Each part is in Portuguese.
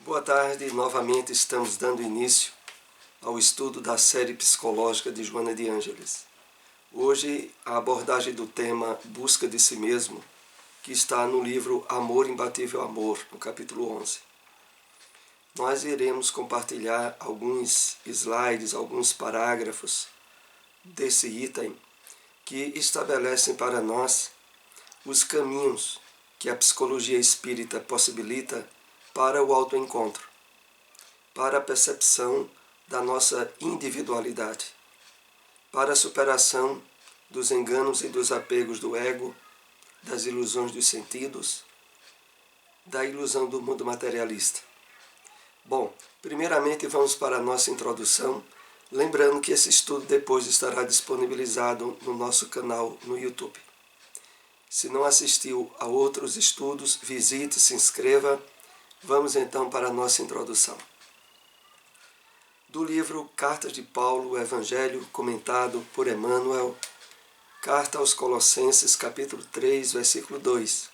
Boa tarde, novamente estamos dando início ao estudo da série psicológica de Joana de Ângeles. Hoje a abordagem do tema Busca de Si Mesmo, que está no livro Amor Imbatível Amor, no capítulo 11. Nós iremos compartilhar alguns slides, alguns parágrafos desse item que estabelecem para nós os caminhos que a psicologia espírita possibilita para o autoencontro, para a percepção da nossa individualidade, para a superação dos enganos e dos apegos do ego, das ilusões dos sentidos, da ilusão do mundo materialista. Bom, primeiramente vamos para a nossa introdução, lembrando que esse estudo depois estará disponibilizado no nosso canal no YouTube. Se não assistiu a outros estudos, visite, se inscreva. Vamos então para a nossa introdução. Do livro Cartas de Paulo, o Evangelho, comentado por Emmanuel, Carta aos Colossenses, capítulo 3, versículo 2.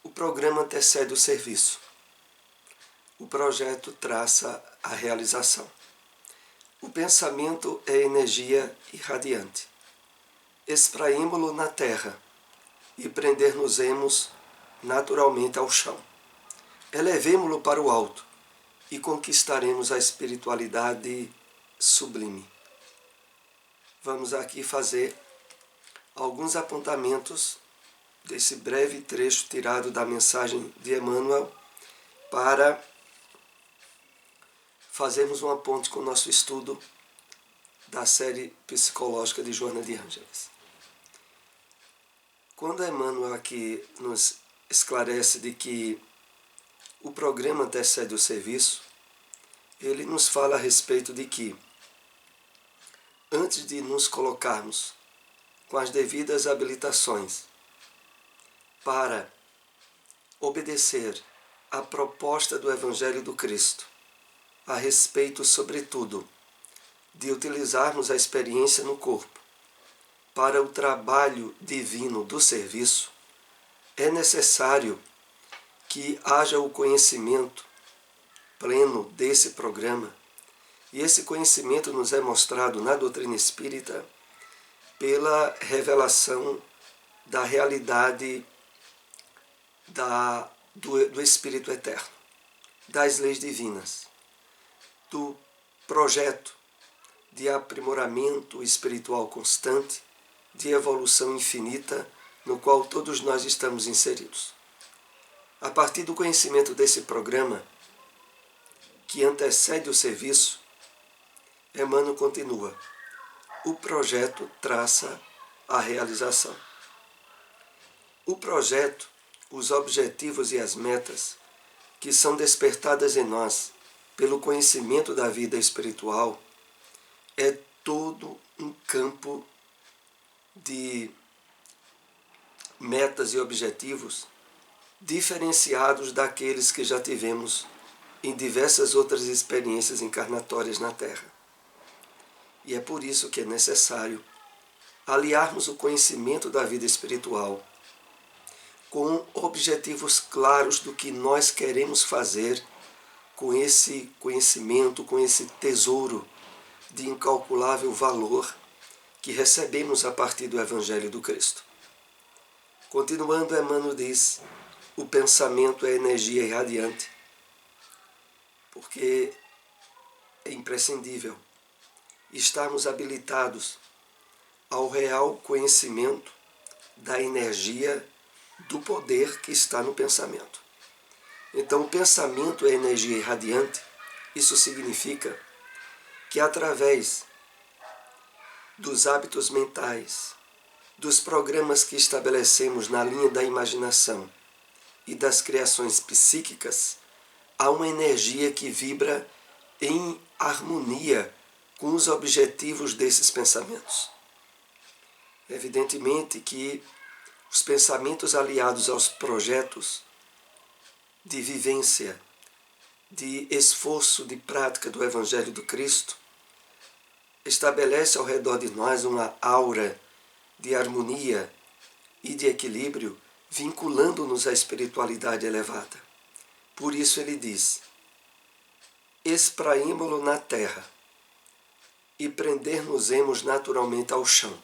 O programa antecede o serviço. O projeto traça a realização. O pensamento é energia irradiante. Espraímo-lo na terra e prender-nos-emos naturalmente ao chão. Elevemo-lo para o alto e conquistaremos a espiritualidade sublime. Vamos aqui fazer alguns apontamentos desse breve trecho tirado da mensagem de Emmanuel para fazermos uma ponte com o nosso estudo da série psicológica de Joana de Ângeles. Quando Emmanuel aqui nos esclarece de que o programa antecede o serviço, ele nos fala a respeito de que, antes de nos colocarmos com as devidas habilitações para obedecer à proposta do Evangelho do Cristo, a respeito, sobretudo, de utilizarmos a experiência no corpo para o trabalho divino do serviço, é necessário que haja o conhecimento pleno desse programa, e esse conhecimento nos é mostrado na doutrina espírita pela revelação da realidade do Espírito Eterno, das leis divinas, do projeto de aprimoramento espiritual constante, de evolução infinita, no qual todos nós estamos inseridos. A partir do conhecimento desse programa, que antecede o serviço, Emmanuel continua: o projeto traça a realização. O projeto, os objetivos e as metas que são despertadas em nós pelo conhecimento da vida espiritual é todo um campo de metas e objetivos diferenciados daqueles que já tivemos em diversas outras experiências encarnatórias na Terra. E é por isso que é necessário aliarmos o conhecimento da vida espiritual com objetivos claros do que nós queremos fazer com esse conhecimento, com esse tesouro de incalculável valor que recebemos a partir do Evangelho do Cristo. Continuando, Emmanuel diz: o pensamento é energia irradiante, porque é imprescindível estarmos habilitados ao real conhecimento da energia do poder que está no pensamento. Então, o pensamento é energia irradiante. Isso significa que através dos hábitos mentais, dos programas que estabelecemos na linha da imaginação e das criações psíquicas, há uma energia que vibra em harmonia com os objetivos desses pensamentos. Evidentemente que os pensamentos aliados aos projetos de vivência, de esforço, de prática do Evangelho do Cristo, estabelece ao redor de nós uma aura de harmonia e de equilíbrio, vinculando-nos à espiritualidade elevada. Por isso ele diz: espraímo-lo na terra e prender-nos-emos naturalmente ao chão.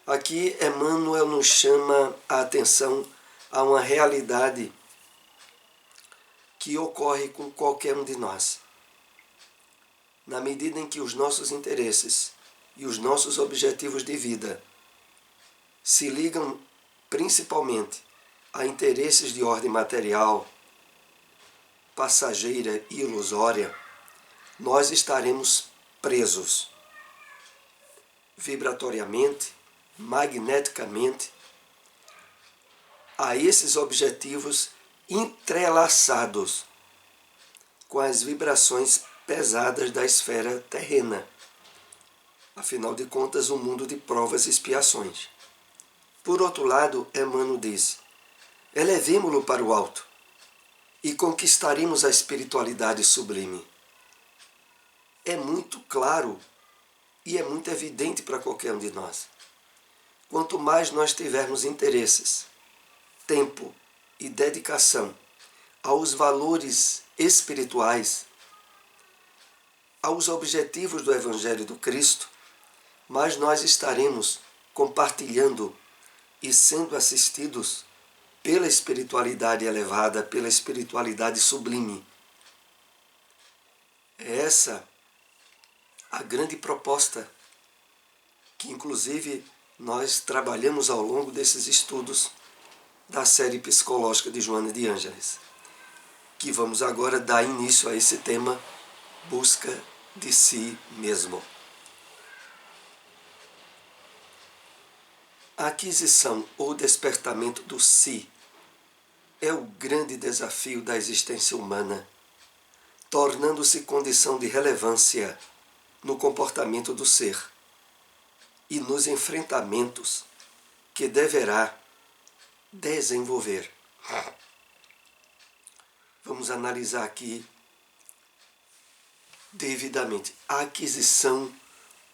Aqui Emmanuel nos chama a atenção a uma realidade que ocorre com qualquer um de nós. Na medida em que os nossos interesses e os nossos objetivos de vida se ligam principalmente a interesses de ordem material, passageira e ilusória, nós estaremos presos vibratoriamente, magneticamente, a esses objetivos entrelaçados com as vibrações pesadas da esfera terrena. Afinal de contas, um mundo de provas e expiações. Por outro lado, Emmanuel diz: elevemo-lo para o alto e conquistaremos a espiritualidade sublime. É muito claro e é muito evidente para qualquer um de nós. Quanto mais nós tivermos interesses, tempo e dedicação aos valores espirituais, aos objetivos do Evangelho do Cristo, mais nós estaremos compartilhando e sendo assistidos pela espiritualidade elevada, pela espiritualidade sublime. É essa a grande proposta que, inclusive, nós trabalhamos ao longo desses estudos da série psicológica de Joana de Ângeles, que vamos agora dar início a esse tema, busca de si mesmo. A aquisição ou despertamento do si é o grande desafio da existência humana, tornando-se condição de relevância no comportamento do ser e nos enfrentamentos que deverá desenvolver. Vamos analisar aqui devidamente a aquisição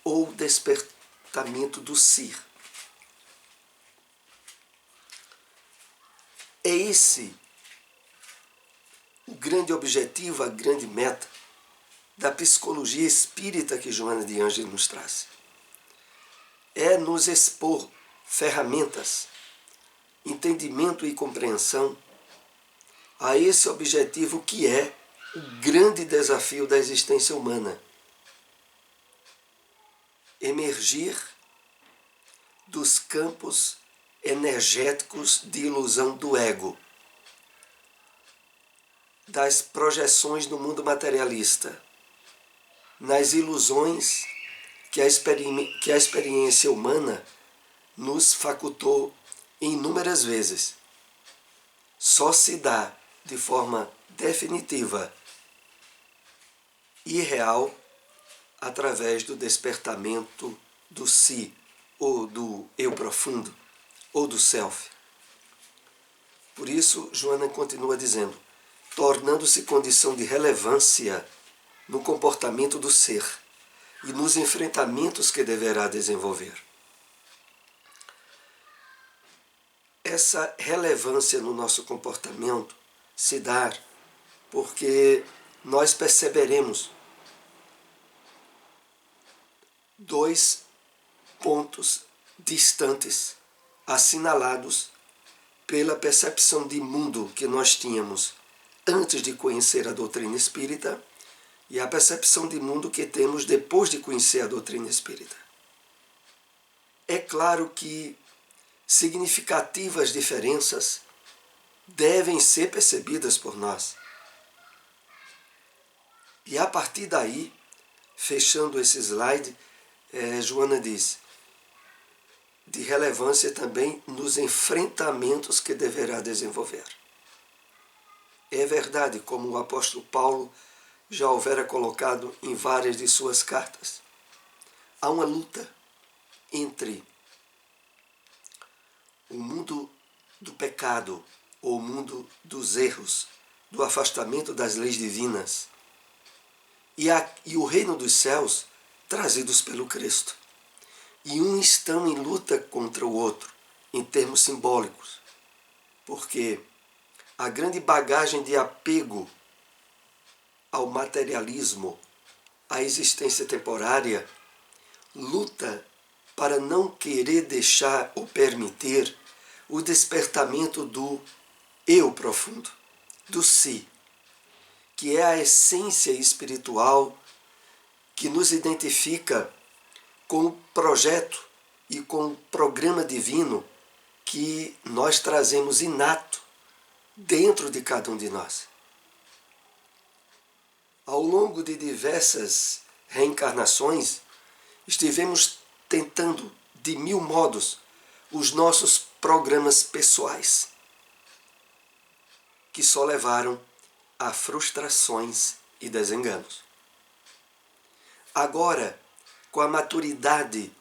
ou despertamento do si. É esse o grande objetivo, a grande meta da psicologia espírita que Joana de Ângeles nos traz. É nos expor ferramentas, entendimento e compreensão a esse objetivo que é o grande desafio da existência humana. Emergir dos campos energéticos de ilusão do ego, das projeções do mundo materialista, nas ilusões que a experiência humana nos facultou inúmeras vezes. Só se dá de forma definitiva e real através do despertamento do si, ou do eu profundo, ou do self. Por isso, Joana continua dizendo, tornando-se condição de relevância no comportamento do ser e nos enfrentamentos que deverá desenvolver. Essa relevância no nosso comportamento se dá porque nós perceberemos dois pontos distantes assinalados pela percepção de mundo que nós tínhamos antes de conhecer a doutrina espírita e a percepção de mundo que temos depois de conhecer a doutrina espírita. É claro que significativas diferenças devem ser percebidas por nós. E a partir daí, fechando esse slide, Joana diz, de relevância também nos enfrentamentos que deverá desenvolver. É verdade, como o apóstolo Paulo já houvera colocado em várias de suas cartas, há uma luta entre o mundo do pecado, ou o mundo dos erros, do afastamento das leis divinas, e o reino dos céus trazidos pelo Cristo. E um estão em luta contra o outro, em termos simbólicos, porque a grande bagagem de apego ao materialismo, à existência temporária, luta para não querer deixar ou permitir o despertamento do eu profundo, do si, que é a essência espiritual que nos identifica com o projeto e com o programa divino que nós trazemos inato dentro de cada um de nós. Ao longo de diversas reencarnações, estivemos tentando de 1000 modos os nossos programas pessoais, que só levaram a frustrações e desenganos. Agora, com a maturidade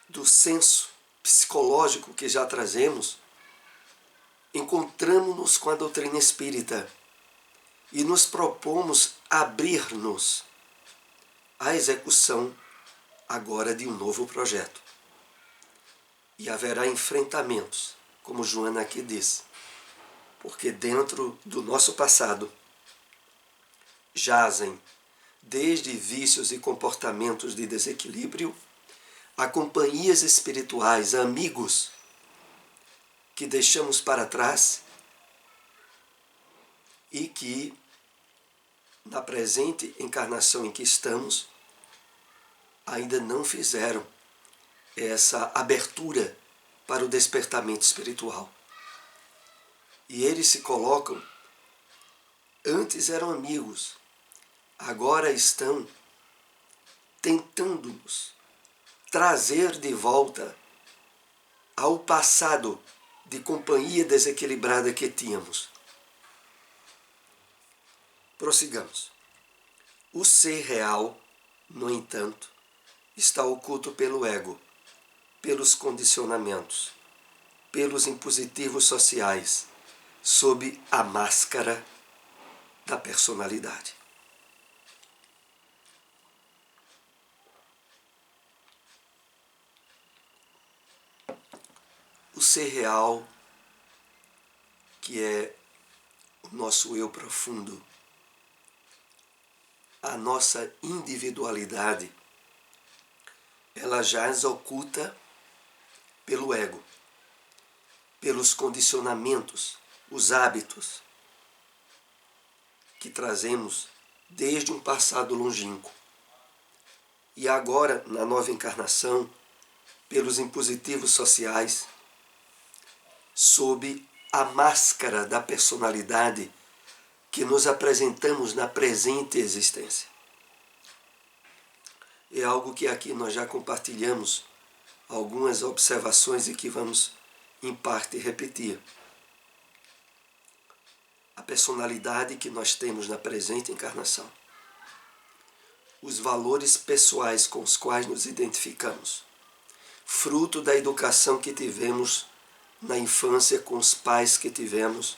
do senso psicológico que já trazemos, encontramos-nos com a doutrina espírita e nos propomos abrir-nos à execução agora de um novo projeto. E haverá enfrentamentos, como Joana aqui diz, porque dentro do nosso passado jazem desde vícios e comportamentos de desequilíbrio a companhias espirituais, amigos que deixamos para trás e que, na presente encarnação em que estamos, ainda não fizeram essa abertura para o despertamento espiritual. E eles se colocam, antes eram amigos, agora estão tentando-nos trazer de volta ao passado de companhia desequilibrada que tínhamos. Prossigamos. O ser real, no entanto, está oculto pelo ego, pelos condicionamentos, pelos impositivos sociais, sob a máscara da personalidade. O ser real, que é o nosso eu profundo, a nossa individualidade, ela jaz oculta pelo ego, pelos condicionamentos, os hábitos que trazemos desde um passado longínquo. E agora, na nova encarnação, pelos impositivos sociais, sob a máscara da personalidade que nos apresentamos na presente existência. É algo que aqui nós já compartilhamos algumas observações e que vamos, em parte, repetir. A personalidade que nós temos na presente encarnação, os valores pessoais com os quais nos identificamos, fruto da educação que tivemos na infância com os pais que tivemos,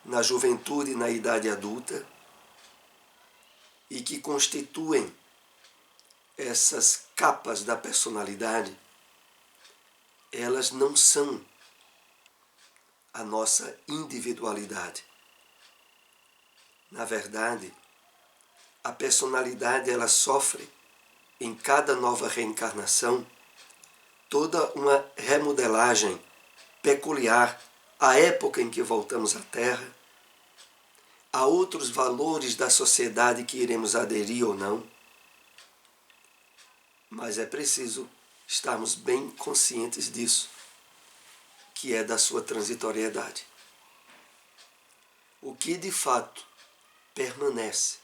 na juventude e na idade adulta, e que constituem essas capas da personalidade, elas não são a nossa individualidade. Na verdade, a personalidade ela sofre em cada nova reencarnação toda uma remodelagem peculiar à época em que voltamos à Terra, a outros valores da sociedade que iremos aderir ou não, mas é preciso estarmos bem conscientes disso, que é da sua transitoriedade. O que de fato permanece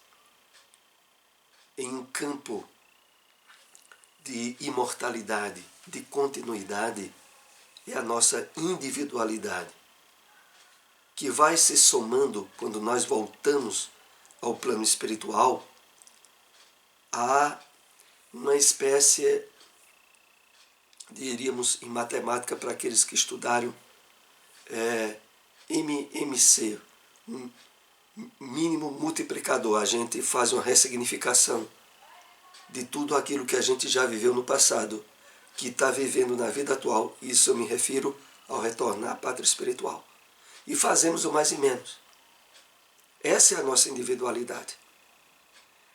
em um campo de imortalidade, de continuidade, é a nossa individualidade, que vai se somando, quando nós voltamos ao plano espiritual, a uma espécie, diríamos em matemática para aqueles que estudaram, MMC, um mínimo multiplicador. A gente faz uma ressignificação de tudo aquilo que a gente já viveu no passado, que está vivendo na vida atual. Isso eu me refiro ao retornar à pátria espiritual. e fazemos o mais e menos. Essa é a nossa individualidade.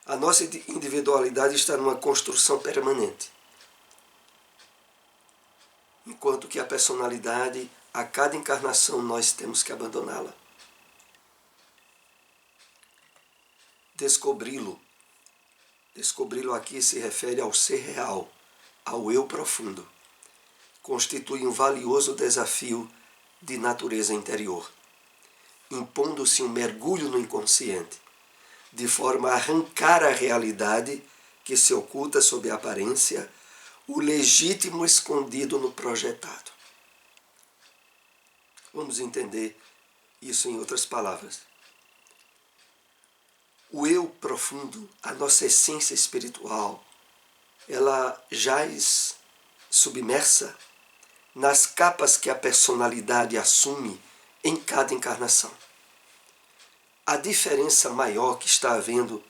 A nossa individualidade está numa construção permanente. Enquanto que a personalidade, a cada encarnação, nós temos que abandoná-la. Descobri-lo. Descobri-lo aqui se refere ao ser real, ao eu profundo. Constitui um valioso desafio de natureza interior, impondo-se um mergulho no inconsciente, de forma a arrancar a realidade que se oculta sob a aparência, o legítimo escondido no projetado. Vamos entender isso em outras palavras. O eu profundo, a nossa essência espiritual, ela jaz submersa nas capas que a personalidade assume em cada encarnação. A diferença maior que está havendo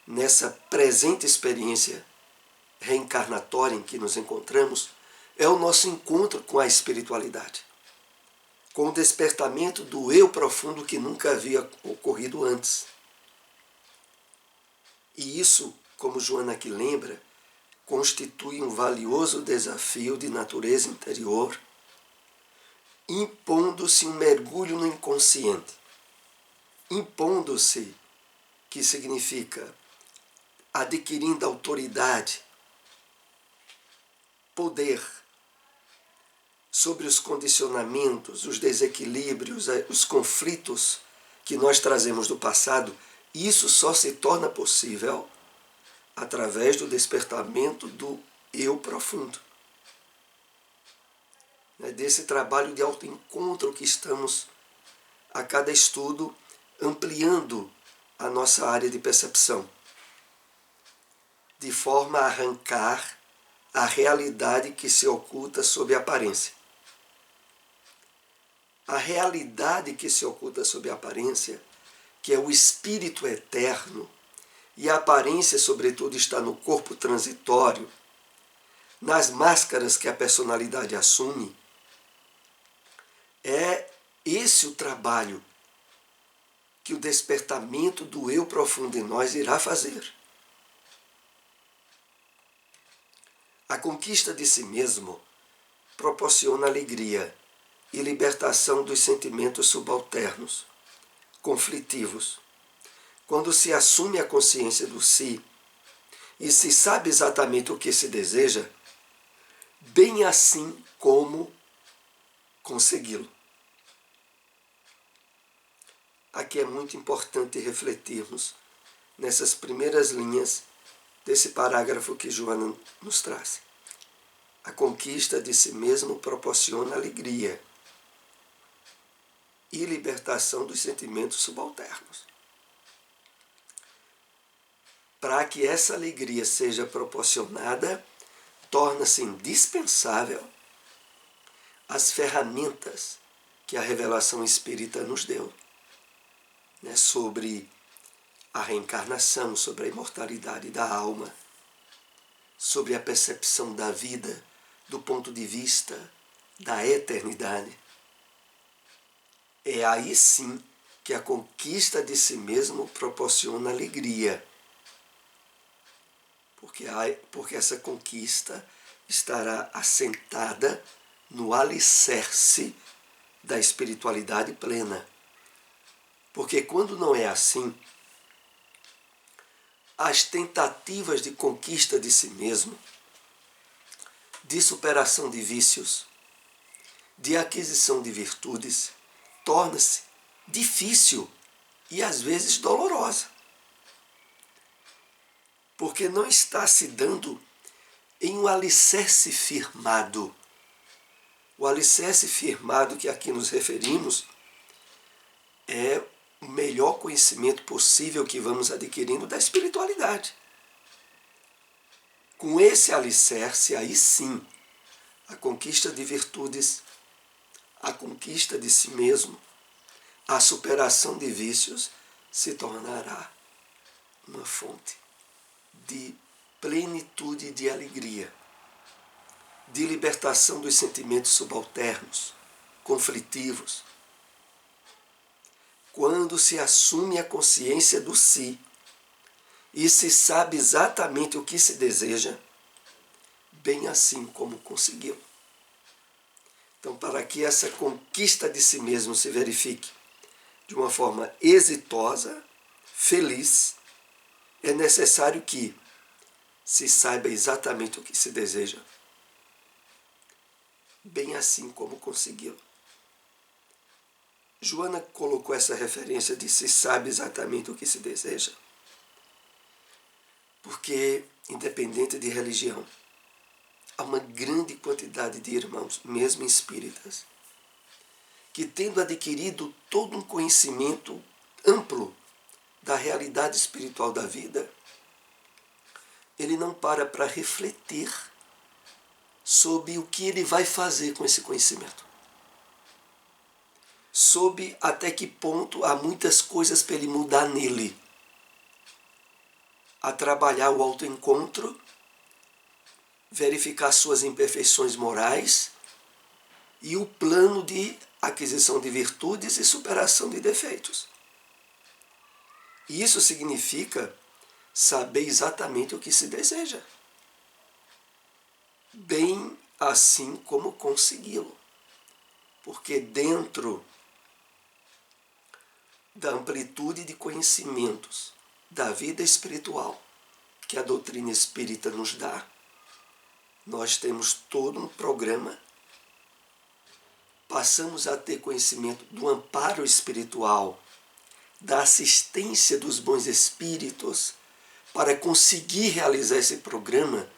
nessa presente experiência reencarnatória em que nos encontramos é o nosso encontro com a espiritualidade, com o despertamento do eu profundo que nunca havia ocorrido antes. E isso, como Joana aqui lembra, constitui um valioso desafio de natureza interior, impondo-se um mergulho no inconsciente. Impondo-se, que significa adquirindo autoridade, poder sobre os condicionamentos, os desequilíbrios, os conflitos que nós trazemos do passado. Isso só se torna possível através do despertamento do eu profundo. Desse trabalho de autoencontro que estamos, a cada estudo, ampliando a nossa área de percepção, de forma a arrancar a realidade que se oculta sob a aparência. A realidade que se oculta sob a aparência, que é o espírito eterno, e a aparência, sobretudo, está no corpo transitório, nas máscaras que a personalidade assume, é esse o trabalho que o despertamento do eu profundo em nós irá fazer. A conquista de si mesmo proporciona alegria e libertação dos sentimentos subalternos, conflitivos. Quando se assume a consciência do si e se sabe exatamente o que se deseja, bem assim como consegui-lo. Aqui é muito importante refletirmos nessas primeiras linhas desse parágrafo que Joana nos traz. A conquista de si mesmo proporciona alegria e libertação dos sentimentos subalternos. Para que essa alegria seja proporcionada, torna-se indispensável as ferramentas que a revelação espírita nos deu, sobre a reencarnação, sobre a imortalidade da alma, sobre a percepção da vida do ponto de vista da eternidade. É aí sim que a conquista de si mesmo proporciona alegria, porque essa conquista estará assentada no alicerce da espiritualidade plena. Porque quando não é assim, as tentativas de conquista de si mesmo, de superação de vícios, de aquisição de virtudes, torna-se difícil e às vezes dolorosa. Porque não está se dando em um alicerce firmado. O alicerce firmado que aqui nos referimos é o melhor conhecimento possível que vamos adquirindo da espiritualidade. Com esse alicerce, aí sim, a conquista de virtudes, a conquista de si mesmo, a superação de vícios se tornará uma fonte de plenitude e de alegria, de libertação dos sentimentos subalternos, conflitivos, quando se assume a consciência do si e se sabe exatamente o que se deseja, bem assim como conseguiu. Então, para que essa conquista de si mesmo se verifique de uma forma exitosa, feliz, é necessário que se saiba exatamente o que se deseja, bem assim como conseguiu. Joana colocou essa referência de se sabe exatamente o que se deseja, porque, independente de religião, há uma grande quantidade de irmãos, mesmo espíritas, que, tendo adquirido todo um conhecimento amplo da realidade espiritual da vida, ele não para refletir sobre o que ele vai fazer com esse conhecimento. Sobre até que ponto há muitas coisas para ele mudar nele. A trabalhar o autoencontro, verificar suas imperfeições morais e o plano de aquisição de virtudes e superação de defeitos. E isso significa saber exatamente o que se deseja, bem assim como consegui-lo. Porque dentro da amplitude de conhecimentos da vida espiritual que a doutrina espírita nos dá, nós temos todo um programa, passamos a ter conhecimento do amparo espiritual, da assistência dos bons espíritos para conseguir realizar esse programa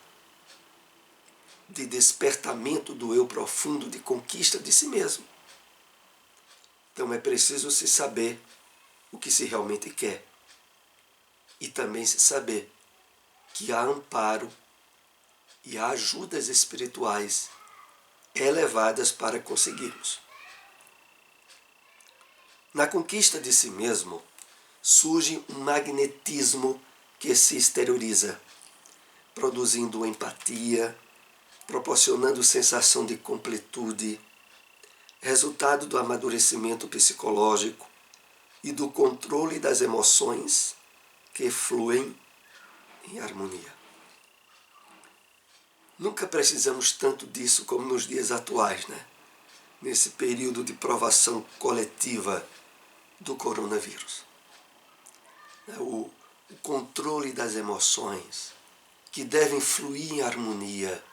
de despertamento do eu profundo, de conquista de si mesmo. Então é preciso se saber o que se realmente quer e também se saber que há amparo e há ajudas espirituais elevadas para conseguirmos. Na conquista de si mesmo surge um magnetismo que se exterioriza, produzindo empatia, proporcionando sensação de completude, resultado do amadurecimento psicológico e do controle das emoções que fluem em harmonia. Nunca precisamos tanto disso como nos dias atuais, né? Nesse período de provação coletiva do coronavírus. O controle das emoções, que devem fluir em harmonia,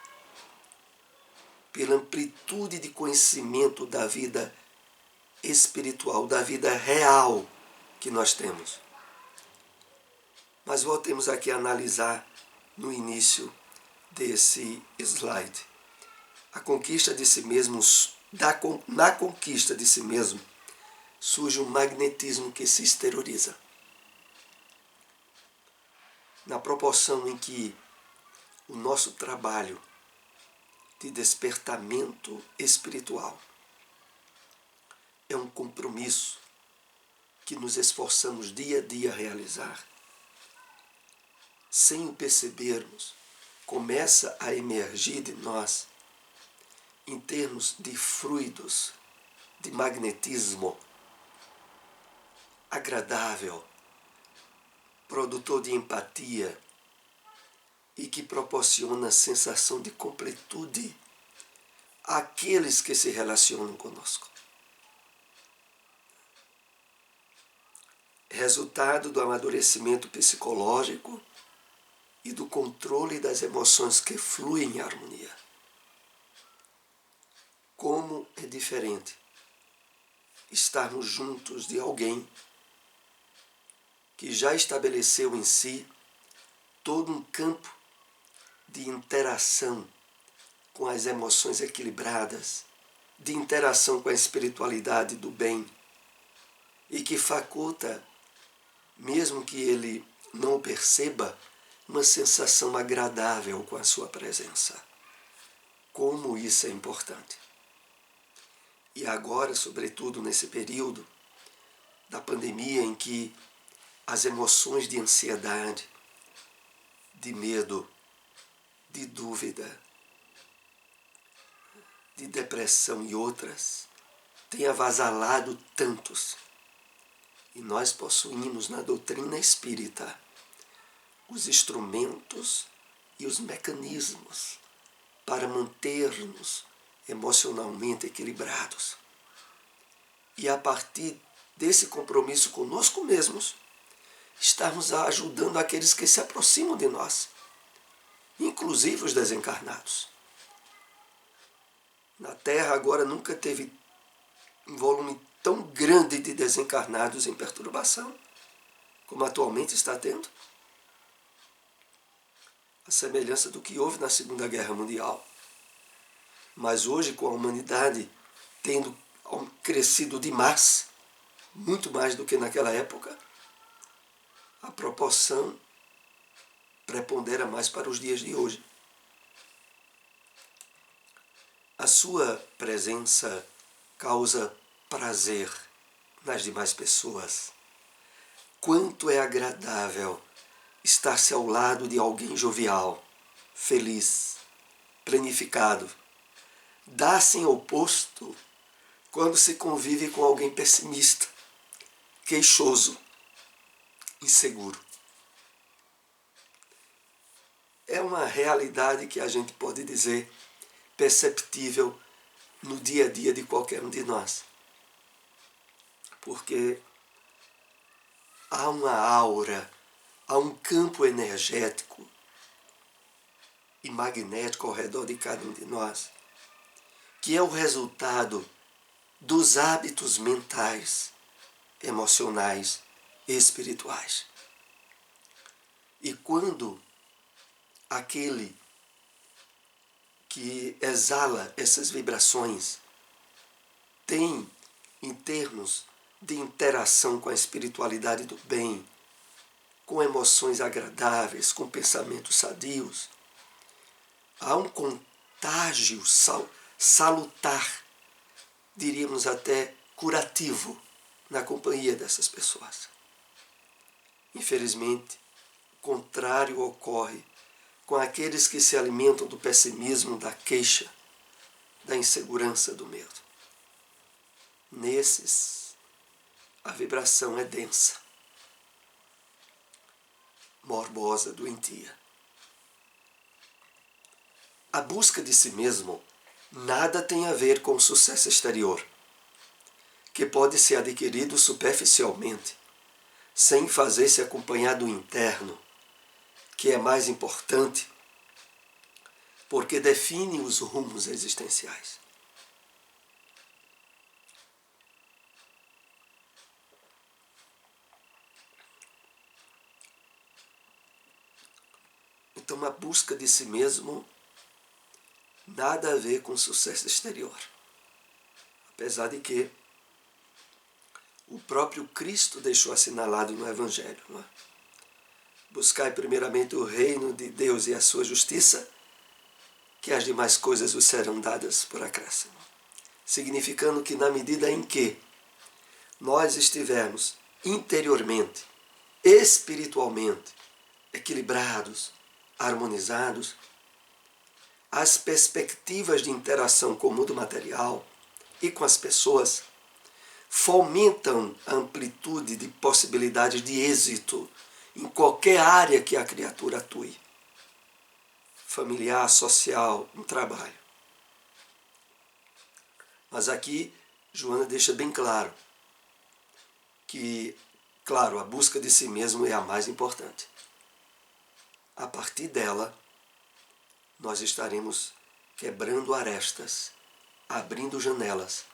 pela amplitude de conhecimento da vida espiritual, da vida real que nós temos. Mas voltemos aqui a analisar no início desse slide. A conquista de si mesmo, na conquista de si mesmo, surge um magnetismo que se exterioriza. Na proporção em que o nosso trabalho de despertamento espiritual é um compromisso que nos esforçamos dia a dia a realizar, sem o percebermos, começa a emergir de nós, em termos de fluidos, de magnetismo agradável, produtor de empatia e que proporciona sensação de completude àqueles que se relacionam conosco. Resultado do amadurecimento psicológico e do controle das emoções que fluem em harmonia. Como é diferente estarmos juntos de alguém que já estabeleceu em si todo um campo de interação com as emoções equilibradas, de interação com a espiritualidade do bem, e que faculta, mesmo que ele não o perceba, uma sensação agradável com a sua presença. Como isso é importante. E agora, sobretudo nesse período da pandemia em que as emoções de ansiedade, de medo, de dúvida, de depressão e outras têm avasalado tantos, E nós possuímos na doutrina espírita os instrumentos e os mecanismos para manter-nos emocionalmente equilibrados. E a partir desse compromisso conosco mesmos, estarmos ajudando aqueles que se aproximam de nós, inclusive os desencarnados. Na Terra agora nunca teve um volume tão grande de desencarnados em perturbação, como atualmente está tendo. A semelhança do que houve na Segunda Guerra Mundial. Mas hoje, com a humanidade tendo crescido demais, muito mais do que naquela época, a proporção prepondera mais para os dias de hoje. A sua presença causa prazer nas demais pessoas. Quanto é agradável estar-se ao lado de alguém jovial, feliz, planificado. Dá-se em oposto quando se convive com alguém pessimista, queixoso, inseguro. É uma realidade que a gente pode dizer perceptível no dia a dia de qualquer um de nós. Porque há uma aura, há um campo energético e magnético ao redor de cada um de nós, que é o resultado dos hábitos mentais, emocionais e espirituais. E quando aquele que exala essas vibrações tem, em termos de interação com a espiritualidade do bem, com emoções agradáveis, com pensamentos sadios, há um contágio salutar, diríamos até curativo, na companhia dessas pessoas. Infelizmente, o contrário ocorre com aqueles que se alimentam do pessimismo, da queixa, da insegurança, do medo. Nesses, a vibração é densa, morbosa, doentia. A busca de si mesmo nada tem a ver com o sucesso exterior, que pode ser adquirido superficialmente, sem fazer-se acompanhar do interno, que é mais importante, porque define os rumos existenciais. Então, a busca de si mesmo nada a ver com sucesso exterior. Apesar de que o próprio Cristo deixou assinalado no Evangelho, não é? Buscai primeiramente o reino de Deus e a sua justiça, que as demais coisas vos serão dadas por acréscimo. Significando que na medida em que nós estivermos interiormente, espiritualmente, equilibrados, harmonizados, as perspectivas de interação com o mundo material e com as pessoas fomentam a amplitude de possibilidades de êxito em qualquer área que a criatura atue. Familiar, social, no trabalho. Mas aqui, Joana deixa bem claro que, claro, a busca de si mesmo é a mais importante. A partir dela, nós estaremos quebrando arestas, abrindo janelas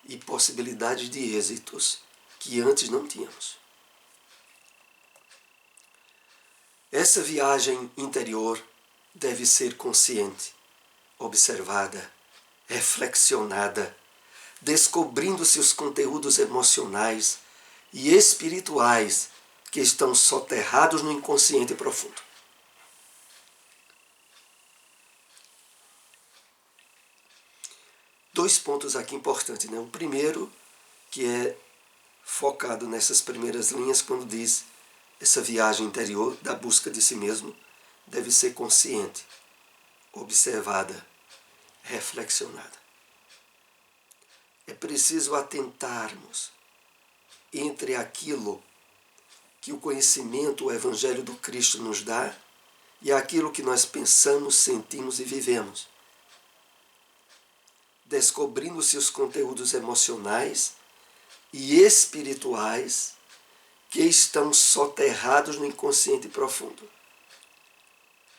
e possibilidades de êxitos que antes não tínhamos. Essa viagem interior deve ser consciente, observada, reflexionada, descobrindo-se os conteúdos emocionais e espirituais que estão soterrados no inconsciente profundo. Dois pontos aqui importantes, né? O primeiro, que é focado nessas primeiras linhas, quando diz essa viagem interior da busca de si mesmo deve ser consciente, observada, reflexionada. É preciso atentarmos, entre aquilo que o conhecimento, o Evangelho do Cristo nos dá e aquilo que nós pensamos, sentimos e vivemos. Descobrindo-se os conteúdos emocionais e espirituais que estão soterrados no inconsciente profundo.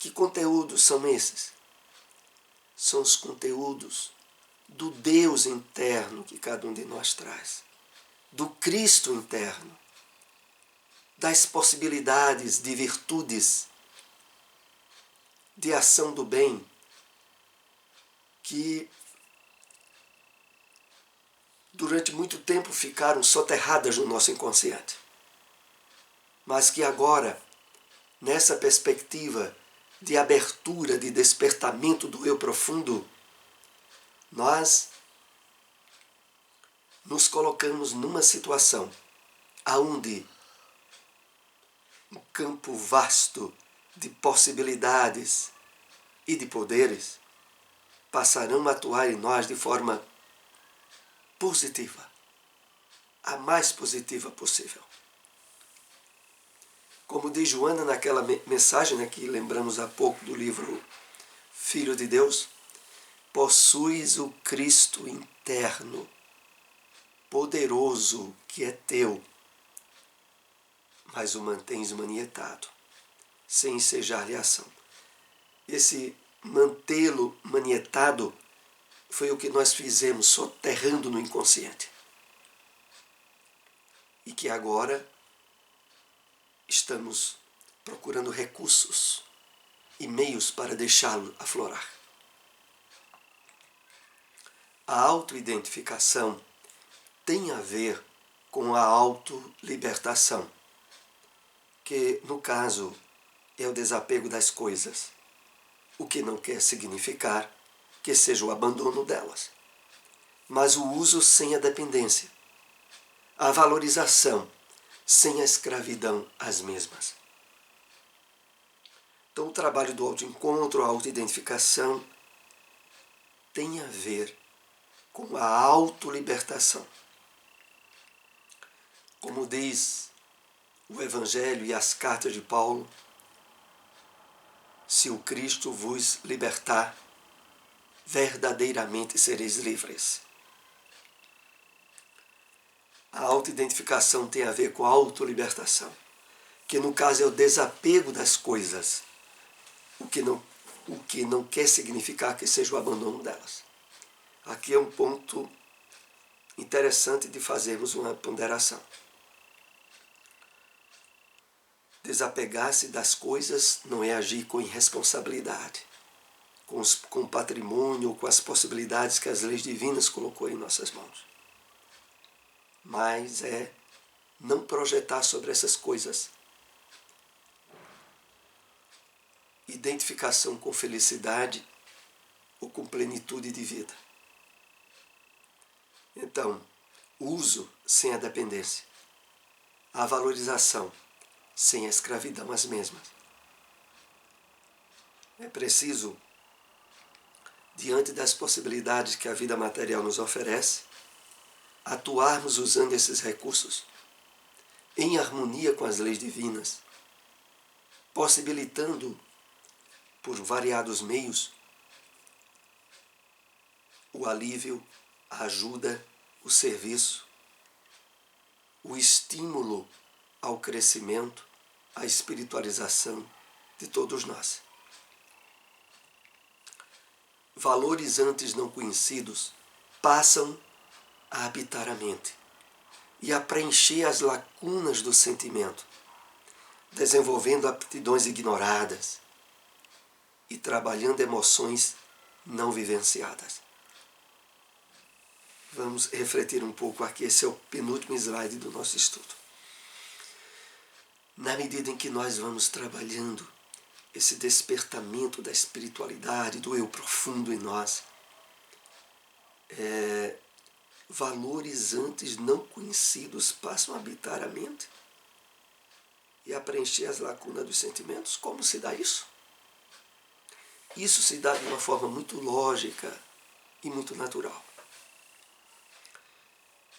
Que conteúdos são esses? São os conteúdos do Deus interno que cada um de nós traz, do Cristo interno, das possibilidades de virtudes, de ação do bem, que durante muito tempo ficaram soterradas no nosso inconsciente, mas que agora, nessa perspectiva de abertura, de despertamento do eu profundo, nós nos colocamos numa situação aonde um campo vasto de possibilidades e de poderes passarão a atuar em nós de forma positiva, a mais positiva possível. Como diz Joana naquela mensagem que lembramos há pouco do livro Filho de Deus, possuis o Cristo interno, poderoso, que é teu, mas o mantens manietado, sem ensejar-lhe ação. Esse mantê-lo manietado foi o que nós fizemos, soterrando no inconsciente. E que agora estamos procurando recursos e meios para deixá-lo aflorar. A autoidentificação tem a ver com a autolibertação, que, no caso, é o desapego das coisas, o que não quer significar que seja o abandono delas, mas o uso sem a dependência, a valorização sem a escravidão às mesmas. Então, o trabalho do autoencontro, a autoidentificação, tem a ver com a autolibertação. Como diz o Evangelho e as cartas de Paulo, se o Cristo vos libertar, verdadeiramente sereis livres. A autoidentificação tem a ver com a autolibertação, que no caso é o desapego das coisas, o que não quer significar que seja o abandono delas. Aqui é um ponto interessante de fazermos uma ponderação. Desapegar-se das coisas não é agir com irresponsabilidade, com o patrimônio, com as possibilidades que as leis divinas colocou em nossas mãos. Mas é não projetar sobre essas coisas identificação com felicidade ou com plenitude de vida. Então, uso sem a dependência, a valorização sem a escravidão às mesmas. É preciso, diante das possibilidades que a vida material nos oferece, atuarmos usando esses recursos em harmonia com as leis divinas, possibilitando, por variados meios, o alívio, a ajuda, o serviço, o estímulo ao crescimento, à espiritualização de todos nós. Valores antes não conhecidos passam a habitar a mente e a preencher as lacunas do sentimento, desenvolvendo aptidões ignoradas e trabalhando emoções não vivenciadas. Vamos refletir um pouco aqui, esse é o penúltimo slide do nosso estudo. Na medida em que nós vamos trabalhando esse despertamento da espiritualidade, do eu profundo em nós, valores antes não conhecidos passam a habitar a mente e a preencher as lacunas dos sentimentos. Como se dá isso? Isso se dá de uma forma muito lógica e muito natural.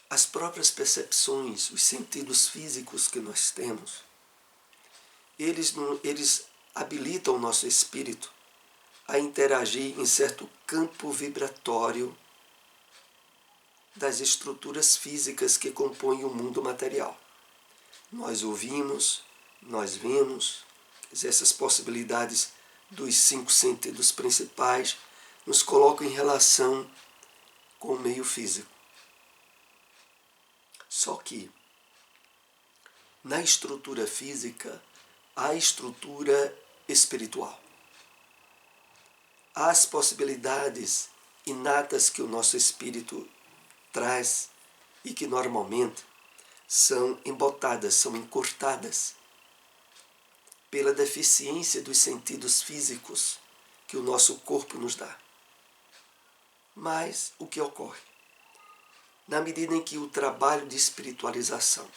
as próprias percepções, os sentidos físicos que nós temos, eles habilitam o nosso espírito a interagir em certo campo vibratório das estruturas físicas que compõem o mundo material. Nós ouvimos, nós vemos, essas possibilidades dos 5 sentidos principais nos colocam em relação com o meio físico. Só que, na estrutura física, há a estrutura espiritual. Há as possibilidades inatas que o nosso espírito traz e que normalmente são embotadas, são encurtadas pela deficiência dos sentidos físicos que o nosso corpo nos dá. Mas o que ocorre? Na medida em que o trabalho de espiritualização,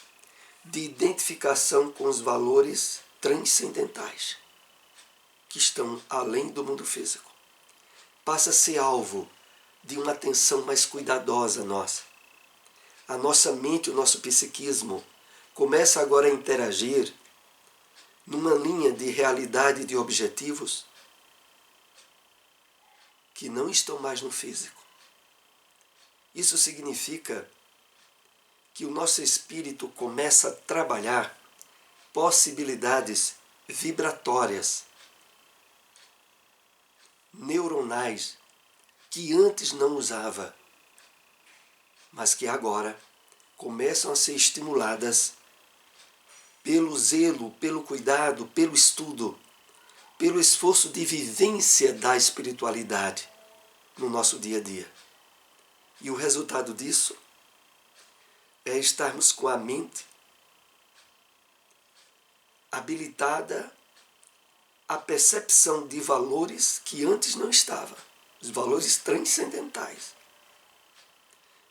de identificação com os valores transcendentais, que estão além do mundo físico, passa a ser alvo de uma atenção mais cuidadosa nossa. A nossa mente, o nosso psiquismo, começa agora a interagir numa linha de realidade e de objetivos que não estão mais no físico. Isso significa que o nosso espírito começa a trabalhar possibilidades vibratórias, neuronais, que antes não usava, mas que agora começam a ser estimuladas pelo zelo, pelo cuidado, pelo estudo, pelo esforço de vivência da espiritualidade no nosso dia a dia. E o resultado disso é estarmos com a mente habilitada à percepção de valores que antes não estava, os valores transcendentais.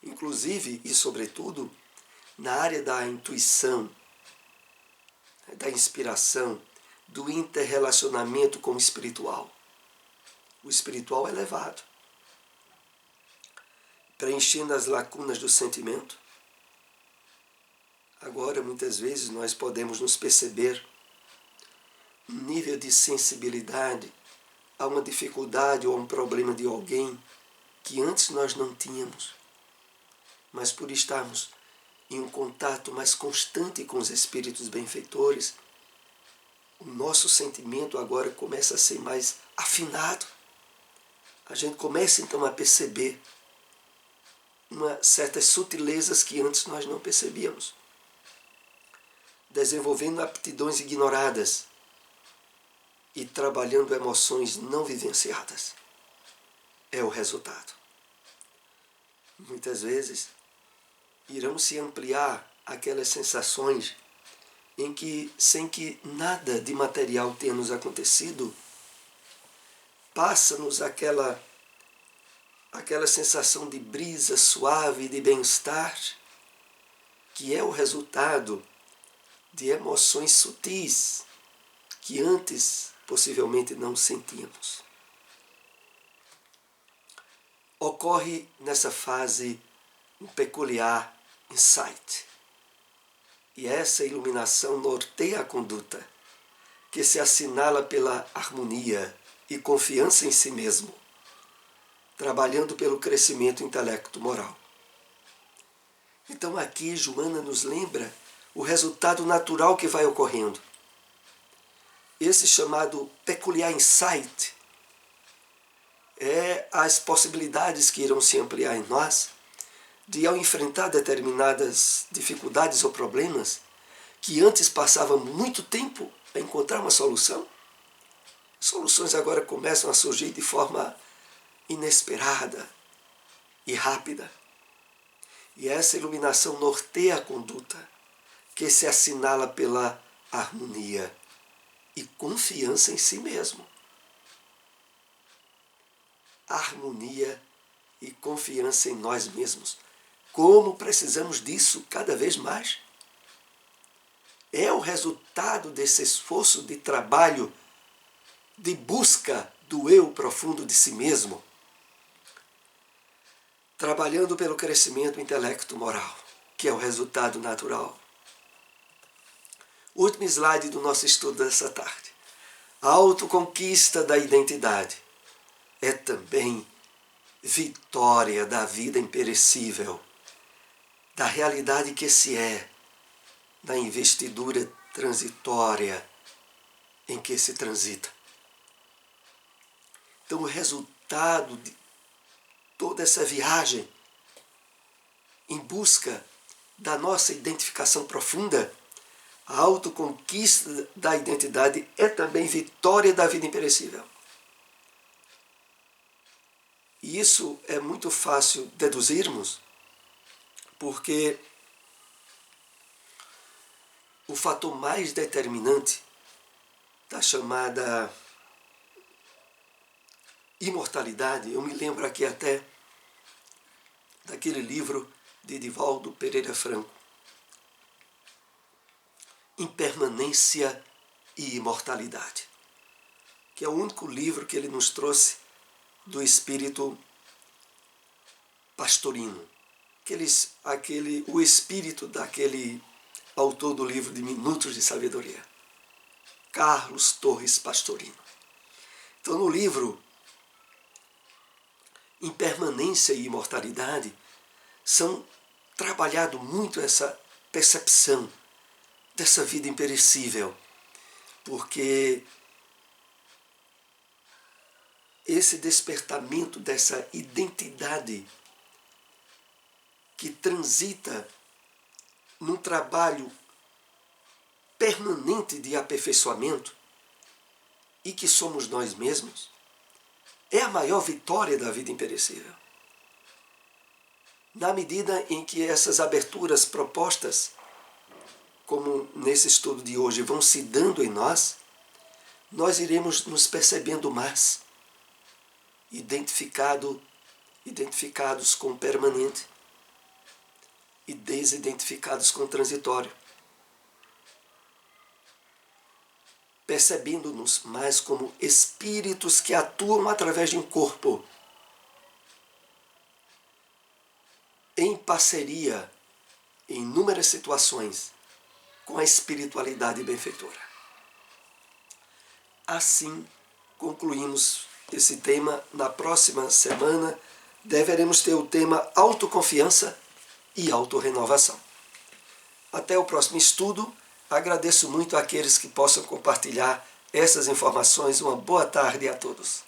Inclusive e sobretudo na área da intuição, da inspiração, do interrelacionamento com o espiritual. O espiritual é elevado, preenchendo as lacunas do sentimento. Agora, muitas vezes, nós podemos nos perceber um nível de sensibilidade a uma dificuldade ou a um problema de alguém que antes nós não tínhamos. Mas por estarmos em um contato mais constante com os espíritos benfeitores, o nosso sentimento agora começa a ser mais afinado. A gente começa então a perceber certas sutilezas que antes nós não percebíamos, desenvolvendo aptidões ignoradas e trabalhando emoções não vivenciadas. É o resultado. Muitas vezes irão se ampliar aquelas sensações em que, sem que nada de material tenha nos acontecido, passa-nos aquela sensação de brisa suave, de bem-estar, que é o resultado de emoções sutis que antes possivelmente não sentíamos. Ocorre nessa fase um peculiar insight. E essa iluminação norteia a conduta, que se assinala pela harmonia e confiança em si mesmo, trabalhando pelo crescimento intelecto-moral. Então aqui Joana nos lembra o resultado natural que vai ocorrendo. Esse chamado peculiar insight é as possibilidades que irão se ampliar em nós de, ao enfrentar determinadas dificuldades ou problemas que antes passavam muito tempo a encontrar uma solução, soluções agora começam a surgir de forma inesperada e rápida. E essa iluminação norteia a conduta, que se assinala pela harmonia e confiança em si mesmo. Harmonia e confiança em nós mesmos. Como precisamos disso cada vez mais? É o resultado desse esforço de trabalho, de busca do eu profundo de si mesmo, trabalhando pelo crescimento intelecto-moral. que é o resultado natural. Último slide do nosso estudo dessa tarde. A autoconquista da identidade é também vitória da vida imperecível, da realidade que se é, da investidura transitória em que se transita. Então, o resultado de toda essa viagem em busca da nossa identificação profunda, a autoconquista da identidade é também vitória da vida imperecível. E isso é muito fácil deduzirmos, porque o fator mais determinante da chamada imortalidade, eu me lembro aqui até daquele livro de Divaldo Pereira Franco, Impermanência e Imortalidade, que é o único livro que ele nos trouxe do espírito pastorino, o espírito daquele autor do livro de Minutos de Sabedoria, Carlos Torres Pastorino. Então, no livro Impermanência e Imortalidade, são trabalhado muito essa percepção dessa vida imperecível, porque esse despertamento dessa identidade que transita num trabalho permanente de aperfeiçoamento e que somos nós mesmos, é a maior vitória da vida imperecível. Na medida em que essas aberturas propostas, como nesse estudo de hoje, vão se dando em nós, nós iremos nos percebendo mais identificados com o permanente e desidentificados com o transitório, percebendo-nos mais como espíritos que atuam através de um corpo, em parceria, em inúmeras situações, com a espiritualidade benfeitora. Assim, concluímos esse tema. Na próxima semana, deveremos ter o tema autoconfiança e autorrenovação. Até o próximo estudo. Agradeço muito àqueles que possam compartilhar essas informações. Uma boa tarde a todos.